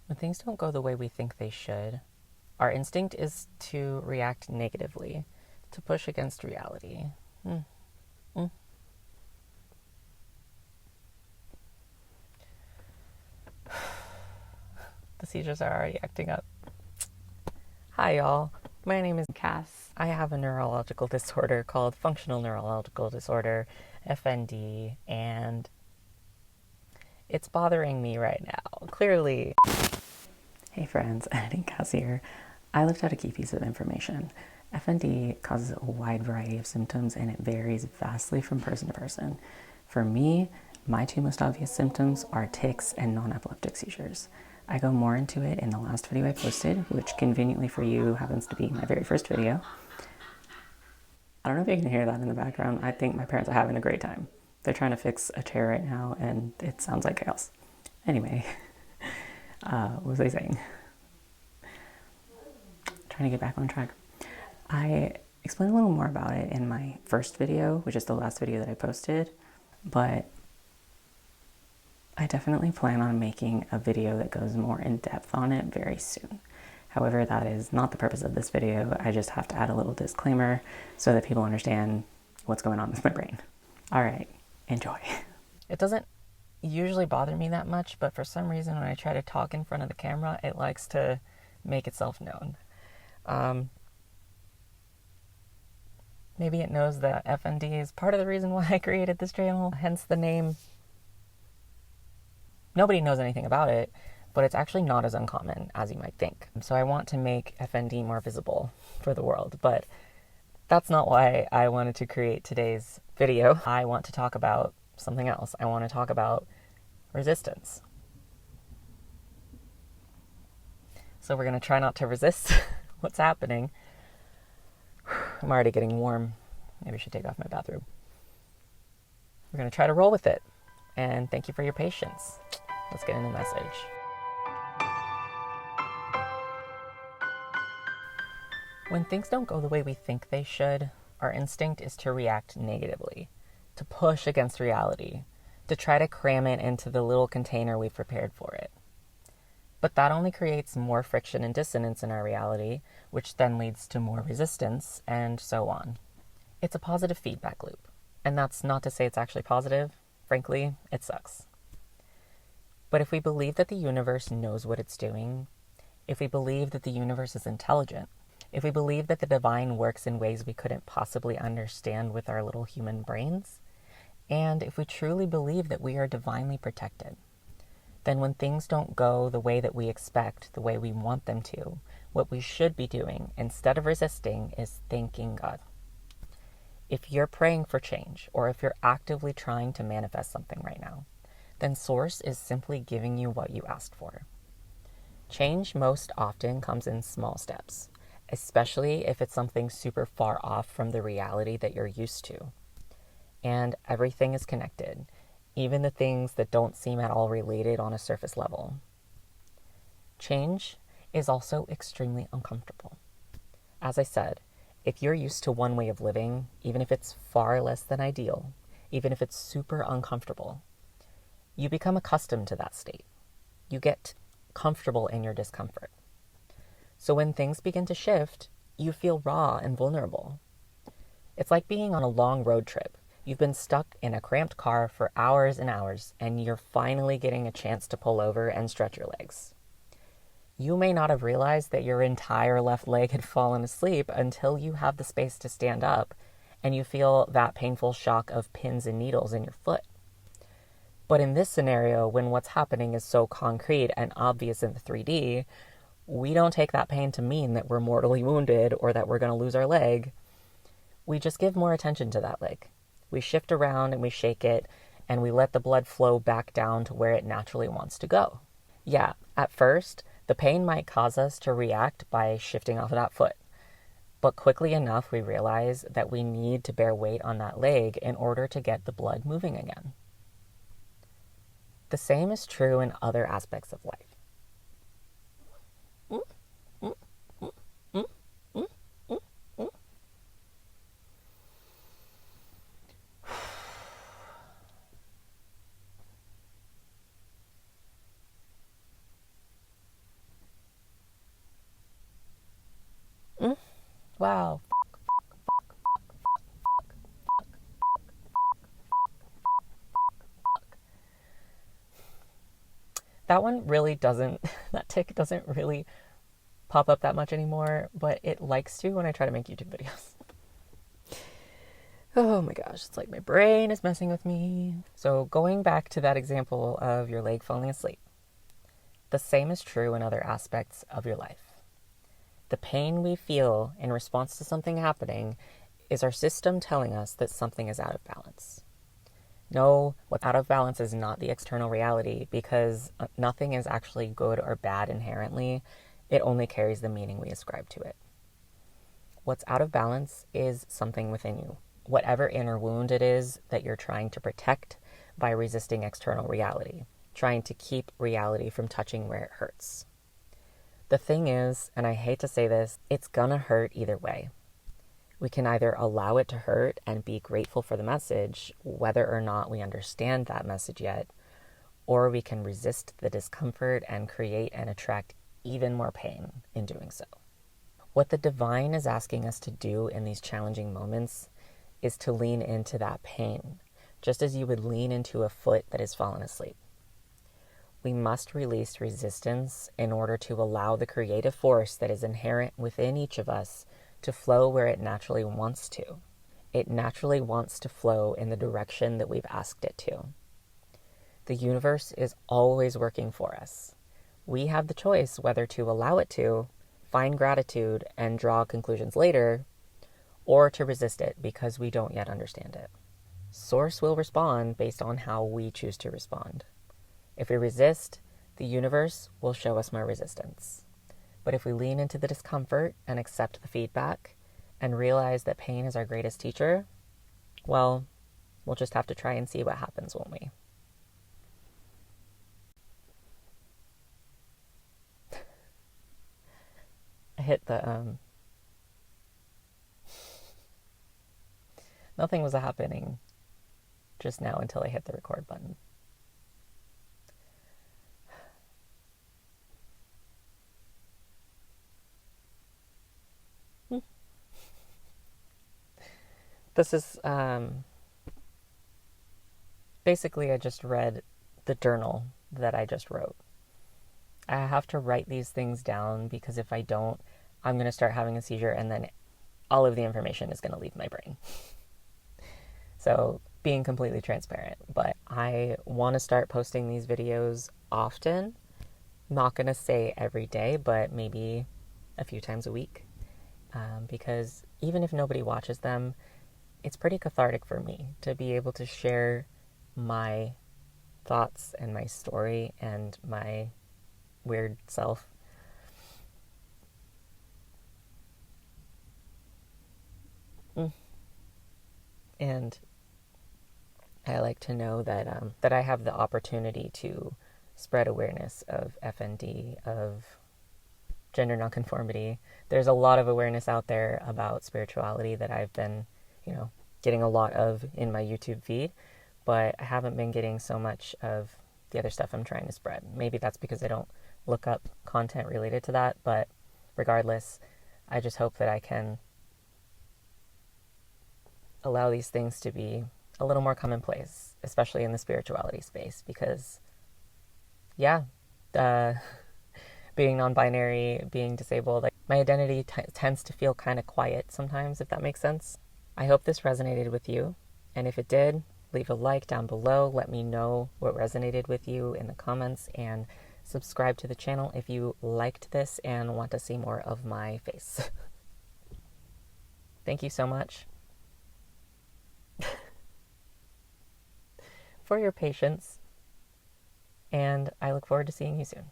When things don't go the way we think they should, our instinct is to react negatively, to push against reality. Mm. Mm. The seizures are already acting up. Hi, y'all. My name is Cass. I have a neurological disorder called functional neurological disorder, FND, and it's bothering me right now, clearly. Hey friends, editing Cass here. I left out a key piece of information. FND causes a wide variety of symptoms and it varies vastly from person to person. For me, my two most obvious symptoms are tics and non-epileptic seizures. I go more into it in the last video I posted, which conveniently for you happens to be my very first video. I don't know if you can hear that in the background. I think my parents are having a great time. They're trying to fix a chair right now and it sounds like chaos. Anyway, what was I saying? Trying to get back on track. I explained a little more about it in my first video, which is the last video that I posted, but I definitely plan on making a video that goes more in depth on it very soon. However, that is not the purpose of this video. I just have to add a little disclaimer so that people understand what's going on with my brain. All right, enjoy. It doesn't usually bother me that much, but for some reason when I try to talk in front of the camera, it likes to make itself known. Maybe it knows that FND is part of the reason why I created this channel, hence the name. Nobody knows anything about it, but it's actually not as uncommon as you might think. So I want to make FND more visible for the world, but that's not why I wanted to create today's video. I want to talk about something else. I want to talk about resistance. So we're going to try not to resist what's happening. I'm already getting warm. Maybe I should take off my bathrobe. We're going to try to roll with it. And thank you for your patience. Let's get into the message. When things don't go the way we think they should, our instinct is to react negatively, to push against reality, to try to cram it into the little container we've prepared for it. But that only creates more friction and dissonance in our reality, which then leads to more resistance, and so on. It's a positive feedback loop. And that's not to say it's actually positive. Frankly, it sucks. But if we believe that the universe knows what it's doing, if we believe that the universe is intelligent, if we believe that the divine works in ways we couldn't possibly understand with our little human brains, and if we truly believe that we are divinely protected, then when things don't go the way that we expect, the way we want them to, what we should be doing, instead of resisting, is thanking God. If you're praying for change, or if you're actively trying to manifest something right now, then Source is simply giving you what you asked for. Change most often comes in small steps, especially if it's something super far off from the reality that you're used to. And everything is connected, even the things that don't seem at all related on a surface level. Change is also extremely uncomfortable. As I said, if you're used to one way of living, even if it's far less than ideal, even if it's super uncomfortable, you become accustomed to that state. You get comfortable in your discomfort. So when things begin to shift, you feel raw and vulnerable. It's like being on a long road trip. You've been stuck in a cramped car for hours and hours, and you're finally getting a chance to pull over and stretch your legs. You may not have realized that your entire left leg had fallen asleep until you have the space to stand up, and you feel that painful shock of pins and needles in your foot. But in this scenario, when what's happening is so concrete and obvious in the 3D, we don't take that pain to mean that we're mortally wounded or that we're going to lose our leg. We just give more attention to that leg. We shift around and we shake it, and we let the blood flow back down to where it naturally wants to go. Yeah, at first, the pain might cause us to react by shifting off of that foot. But quickly enough, we realize that we need to bear weight on that leg in order to get the blood moving again. The same is true in other aspects of life. Wow. That one really doesn't, that tic doesn't really pop up that much anymore, but it likes to when I try to make YouTube videos. Oh my gosh, it's like my brain is messing with me. So going back to that example of your leg falling asleep, the same is true in other aspects of your life. The pain we feel in response to something happening is our system telling us that something is out of balance. No, what's out of balance is not the external reality, because nothing is actually good or bad inherently. It only carries the meaning we ascribe to it. What's out of balance is something within you, whatever inner wound it is that you're trying to protect by resisting external reality, trying to keep reality from touching where it hurts. The thing is, and I hate to say this, it's gonna hurt either way. We can either allow it to hurt and be grateful for the message, whether or not we understand that message yet, or we can resist the discomfort and create and attract even more pain in doing so. What the divine is asking us to do in these challenging moments is to lean into that pain, just as you would lean into a foot that has fallen asleep. We must release resistance in order to allow the creative force that is inherent within each of us to flow where it naturally wants to. It naturally wants to flow in the direction that we've asked it to. The universe is always working for us. We have the choice whether to allow it to, find gratitude, and draw conclusions later, or to resist it because we don't yet understand it. Source will respond based on how we choose to respond. If we resist, the universe will show us more resistance. But if we lean into the discomfort and accept the feedback and realize that pain is our greatest teacher, well, we'll just have to try and see what happens, won't we? I hit the, nothing was happening just now until I hit the record button. This is, basically I just read the journal that I just wrote. I have to write these things down because if I don't, I'm going to start having a seizure and then all of the information is going to leave my brain. So being completely transparent, but I want to start posting these videos often. Not going to say every day, but maybe a few times a week. Because even if nobody watches them, it's pretty cathartic for me to be able to share my thoughts and my story and my weird self. And I like to know that that I have the opportunity to spread awareness of FND, of gender nonconformity. There's a lot of awareness out there about spirituality that I've been, getting a lot of in my YouTube feed, but I haven't been getting so much of the other stuff I'm trying to spread. Maybe that's because I don't look up content related to that, but regardless, I just hope that I can allow these things to be a little more commonplace, especially in the spirituality space, because, being non-binary, being disabled, like, my identity tends to feel kind of quiet sometimes, if that makes sense. I hope this resonated with you, and if it did, leave a like down below. Let me know what resonated with you in the comments, and subscribe to the channel if you liked this and want to see more of my face. Thank you so much for your patience, and I look forward to seeing you soon.